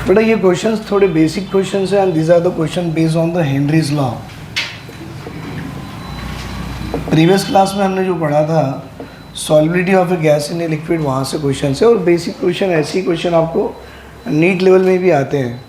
बेटा ये क्वेश्चंस थोड़े बेसिक क्वेश्चंस हैं and these are the question based on the Henry's law. Previous class में हमने जो पढ़ा था solubility of a gas in a liquid, वहाँ से क्वेश्चन है। और बेसिक क्वेश्चन ऐसे ही क्वेश्चन आपको नीट लेवल में भी आते हैं।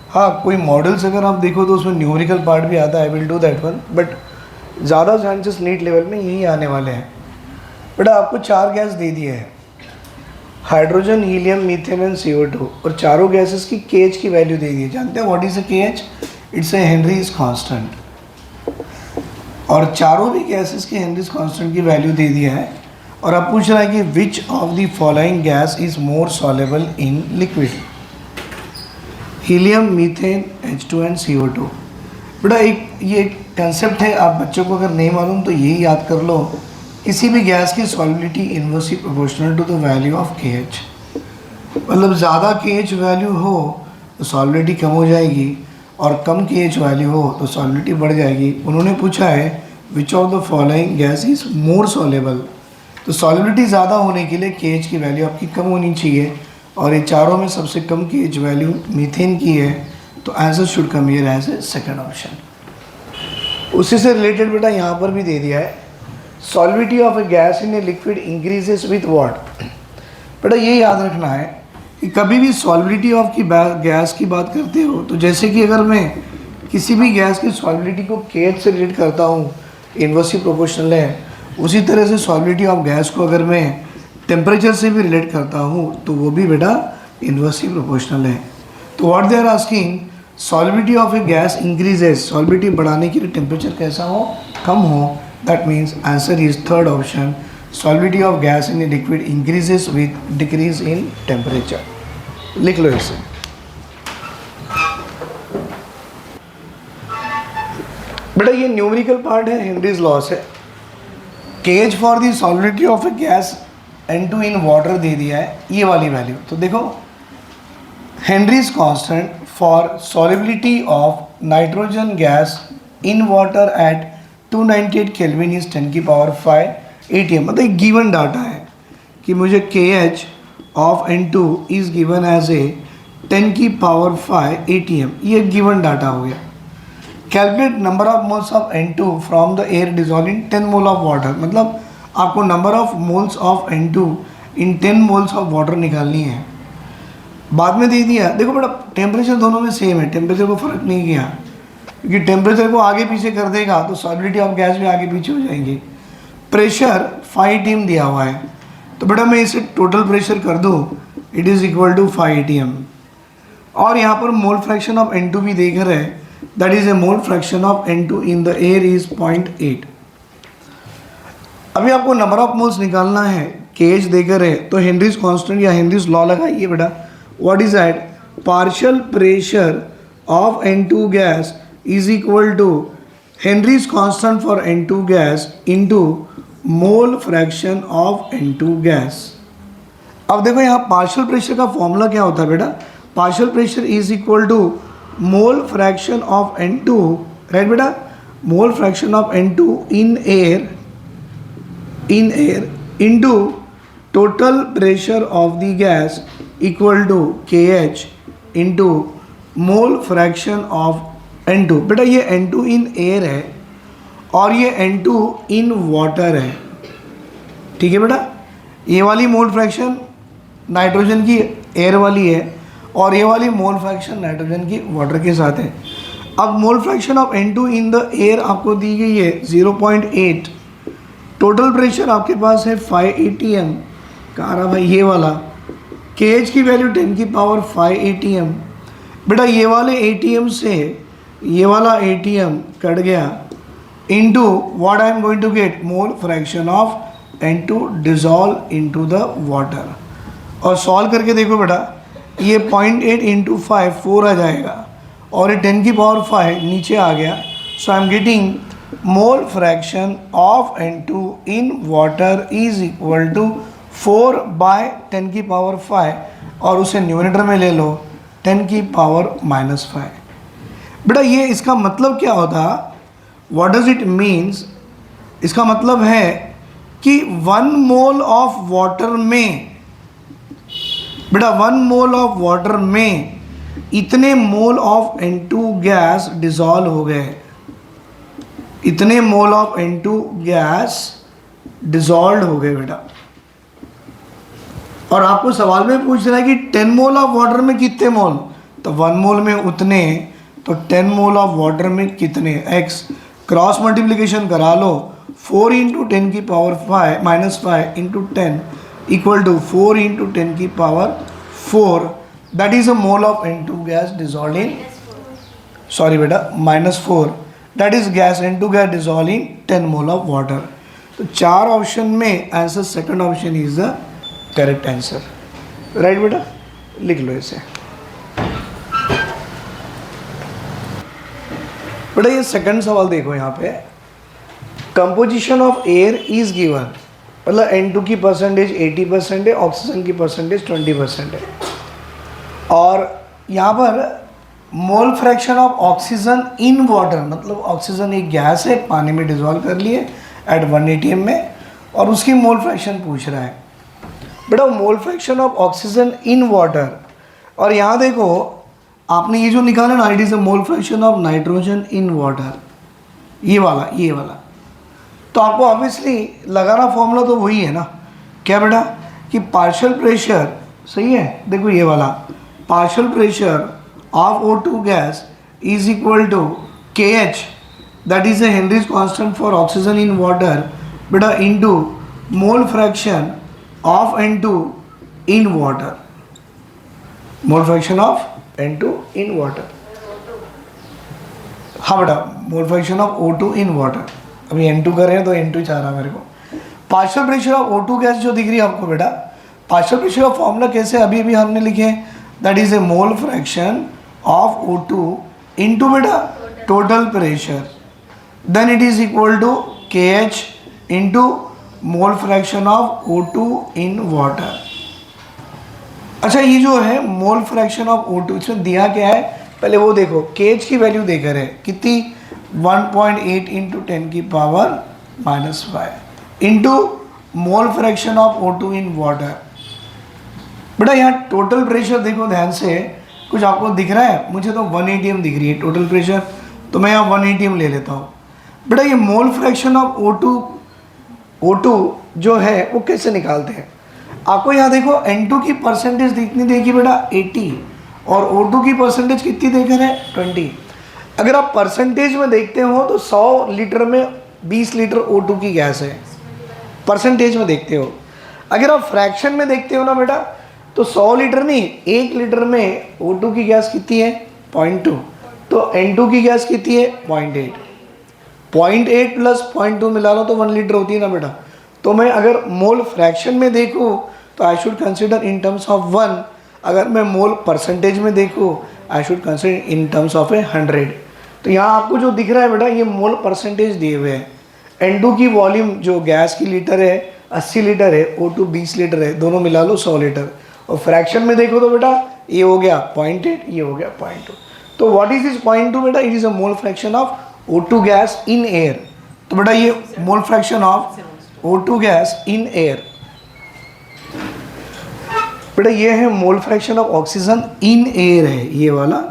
हाँ, कोई मॉडल्स अगर आप देखो तो उसमें न्यूमेरिकल पार्ट भी आता है, I will do that one, but ज़्यादा चांसेस नीट लेवल में यही आने वाले हैं। बेटा आपको 4 गैस दे दिए हैं, hydrogen, helium, methane and CO2, और चारों गैसेस की KH की वैल्यू दे दी है। जानते हैं what is a KH? It's a Henrys constant. और चारों भी गैसेस की हेनरीज कांस्टेंट की वैल्यू दे दिया है। और अब पूछ रहा है कि which of the following gas is more soluble in liquid? Helium, methane, H2 and CO2। बेटा ये कंसेप्ट है, आप बच्चों को अगर नहीं मालूम तो यही याद कर लो, किसी भी गैस की solubility inversely proportional to the value of KH। मतलब ज़्यादा KH वैल्यू हो तो सॉल्युबिलिटी कम हो जाएगी, और कम KH वैल्यू हो तो सॉल्युबिलिटी बढ़ जाएगी। उन्होंने पूछा है which of the following gas is more soluble, तो सॉल्युबिलिटी ज़्यादा होने के लिए KH की वैल्यू आपकी कम होनी चाहिए, और ये चारों में सबसे कम KH वैल्यू मीथेन की है, तो answer should come here as a second option. उसी से रिलेटेड बेटा यहाँ पर भी दे दिया है, solubility of a gas in a liquid increases with what? बेटा ये याद रखना है कि कभी भी सॉल्युबिलिटी ऑफ की गैस की बात करते हो तो जैसे कि अगर मैं किसी भी गैस की सॉल्युबिलिटी को KH से रिलेट करता हूँ, इनवर्सली प्रोपोर्शनल है, उसी तरह से सॉल्युबिलिटी ऑफ गैस को अगर मैं टेम्परेचर से भी रिलेट करता हूँ तो वो भी बेटा इनवर्सली प्रोपोर्शनल है। तो what they are asking, solubility of a gas increases, solubility बढ़ाने के लिए टेम्परेचर कैसा हो? कम हो। That means answer is third option. Solubility of gas in a liquid increases with decrease in temperature. लिख लो इसे। बेटा ये न्यूमेरिकल पार्ट है, हेनरीज लॉ से। KH for the solubility of a gas N2 in water दे दिया है, ये वाली वैल्यू। तो देखो Henry's constant for solubility of nitrogen gas in water at 298 kelvin is 10 की पावर 5 ATM। मतलब एक गिवन डाटा है कि मुझे KH of N2 is given as a 10 की पावर 5 ATM, ये गिवन डाटा हो गया। Calculate number of moles of N2 from the air dissolve in 10 mole of water. मतलब आपको number of moles of N2 in 10 moles of water निकालनी है। बाद में दे दिया, देखो बेटा टेम्परेचर दोनों में सेम है, टेम्परेचर को फ़र्क नहीं किया, क्योंकि टेम्परेचर को आगे पीछे कर देगा तो सॉल्युबिलिटी ऑफ गैस भी आगे पीछे हो जाएंगी। प्रेशर 5 ATM दिया हुआ है, तो बेटा मैं इसे टोटल प्रेशर कर दूँ, it is equal to 5 ATM। और यहाँ पर मोल फ्रैक्शन ऑफ N2 भी देख रहे हैं, that is a mole fraction of N2 in the air is 0.8। अभी आपको नंबर ऑफ मोल्स निकालना है, KH देकर है, तो हेनरीज कांस्टेंट या हेनरीज लॉ लगाइए बेटा। What is that? Partial pressure of N2 gas is equal to Henry's constant for N2 gas into mole fraction of N2 gas। अब देखो यहाँ पार्शियल प्रेशर का फॉर्मूला क्या होता है बेटा? Partial pressure is equal to mole fraction of N2, right बेटा? Mole fraction of N2 in air into total pressure of the gas equal to KH into mole fraction of N2। बेटा ये N2 in air है और ये N2 in water है, ठीक है बेटा? ये वाली मोल फ्रैक्शन नाइट्रोजन की एयर वाली है और ये वाली मोल फ्रैक्शन नाइट्रोजन की वाटर के साथ है। अब mole fraction of N2 in the air आपको दी गई है 0.8, टोटल प्रेशर आपके पास है 5 ATM। कहाँ रहा भाई ये वाला? KH की वैल्यू 10 की पावर 5 ATM। बेटा ये वाले ATM से ये वाला ATM कट गया, into what I am going to get? Mole fraction of N2 dissolve into the water. और सॉल्व करके देखो बेटा, ये 0.8 इंटू 5 4 आ जाएगा, और ये 10 की पावर 5 नीचे आ गया। So I am getting mole fraction of N2 in water is equal to 4 by 10 की पावर 5, और उसे न्यूमरेटर में ले लो 10 की पावर -5। बेटा ये इसका मतलब क्या होता? What does it means? इसका मतलब है कि 1 मोल ऑफ वाटर में, बेटा 1 मोल ऑफ वाटर में इतने मोल ऑफ N2 गैस डिसॉल्व हो गए, इतने मोल ऑफ N2 गैस डिसॉल्व हो गए बेटा। और आपको सवाल में पूछ रहा है कि 10 मोल ऑफ वाटर में कितने मोल, तो 1 मोल में उतने, तो 10 मोल ऑफ वाटर में कितने, x क्रॉस मल्टीप्लिकेशन करा लो, 4 इंटू 10 की power 5 minus 5 into 10 equal to 4 into 10 की power 4, that is a mole of N2 gas dissolve in, sorry बेटा -4, that is gas N2 gas dissolve in 10 mole of water. तो 4 option में answer second option is the correct answer, right बेटा, लिख लो इसे। बेटा ये second सवाल देखो यहाँ पे, composition of air is given, मतलब N2 की परसेंटेज 80% है, ऑक्सीजन की परसेंटेज 20% है, और यहाँ पर मोल fraction of oxygen in water, मतलब ऑक्सीजन एक गैस है, पानी में डिजॉल्व कर लिए एट 1 atm में, और उसकी मोल फ्रैक्शन पूछ रहा है। बेटा mole fraction of oxygen in water, और यहाँ देखो आपने ये जो निकाला ना, it is a mole fraction of nitrogen in water, ये वाला, तो आपको ऑब्वियसली लगाना फॉर्मूला तो वही है ना, क्या बेटा, कि पार्शियल प्रेशर, सही है, देखो ये वाला partial pressure of O2 gas is equal to KH, that is a Henry's constant for oxygen in water बेटा, into mole fraction of N2 in water, mole fraction of N2 in water, हाँ बेटा mole fraction of O2 in water, अभी N2 कर रहे हैं तो N2 चाह रहा मेरे को। Partial pressure of O2 gas जो दिख रही है आपको बेटा, पार्शियल प्रेशर का फॉर्मूला कैसे अभी अभी हमने लिखे, that is a mole fraction of O2 into बेटा total pressure, then it is equal to KH into mole fraction of O2 in water. अच्छा ये जो है मोल फ्रैक्शन ऑफ O2, इसमें दिया क्या है, पहले वो देखो, KH की वैल्यू देकर है कितनी, 1.8 इंटू 10 की power -5 into mole fraction of O2 in water. बेटा यहाँ टोटल प्रेशर देखो ध्यान से, कुछ आपको दिख रहा है, मुझे तो 1 atm दिख रही है टोटल प्रेशर, तो मैं यहाँ 1 atm ले लेता हूँ। बेटा ये मोल फ्रैक्शन ऑफ O2 जो है वो कैसे निकालते हैं, आपको यहाँ देखो N2 की परसेंटेज कितनी देखी बेटा 80, और O2 की परसेंटेज कितनी देकर है 20। अगर आप परसेंटेज में देखते हो तो 100 लीटर में 20 लीटर O2 की गैस है, परसेंटेज में देखते हो। अगर आप फ्रैक्शन में देखते हो ना बेटा, तो 100 लीटर नहीं, 1 लीटर में O2 की गैस कितनी है 0.2, तो N2 की गैस कितनी है 0.8, 0.8 प्लस 0.2 मिला लो तो 1 लीटर होती है ना बेटा। तो मैं अगर मोल फ्रैक्शन में देखूँ तो I should consider in terms of 1, अगर मैं मोल परसेंटेज में देखूँ I should consider in terms of 100। तो यहाँ आपको जो दिख रहा है बेटा ये मोल परसेंटेज दिए हुए हैं। N2 की वॉल्यूम जो गैस की लीटर है 80 लीटर है, O2 20 लीटर है, दोनों मिला लो 100 लीटर, और फ्रैक्शन में देखो तो बेटा ये हो गया 0.8, ये हो गया 0.2। तो व्हाट इज दिस 0.2 बेटा, it is a mole fraction of O2 gas in air. तो बेटा ये mole fraction of O2 gas in air, बेटा ये है mole fraction of oxygen in air है ये वाला,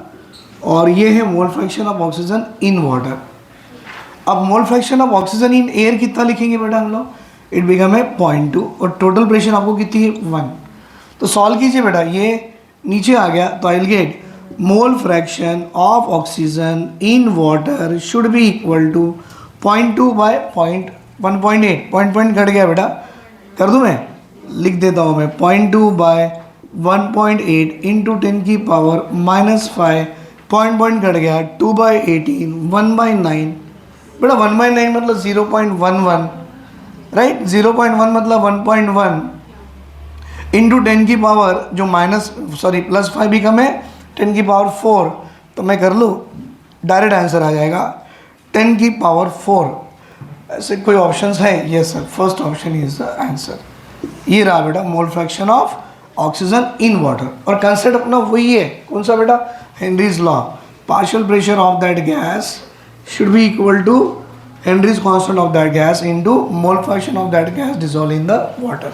और ये है mole fraction of oxygen in water. अब mole fraction of oxygen in air कितना लिखेंगे बेटा हम लोग, इट बिकम है 0.2, और टोटल प्रेशर आपको कितनी है 1। तो सॉल्व कीजिए बेटा, ये नीचे आ गया तो I will get mole fraction of oxygen in water should be equal to 0.2 by 1.8, point घट गया बेटा, कर दूँ मैं, लिख देता हूँ मैं 0.2 बाय 1.8 इंटू 10 की पावर -5, पॉइंट घट गया 2/18, 1/9 बेटा, 1/9 मतलब 0.11, राइट, 0.1 मतलब 1.1 इंटू 10 की पावर जो +5 भी कम है 10 की पावर 4, तो मैं कर लूँ डायरेक्ट आंसर आ जाएगा 10 की पावर 4। ऐसे कोई ऑप्शंस है, yes sir, first option is the answer. ये रहा बेटा mole fraction of oxygen in water, और कंसेप्ट अपना वही है, कौन सा बेटा, Henry's law, partial pressure of that gas should be equal to Henry's constant of that gas into mole fraction of that gas dissolved in the water.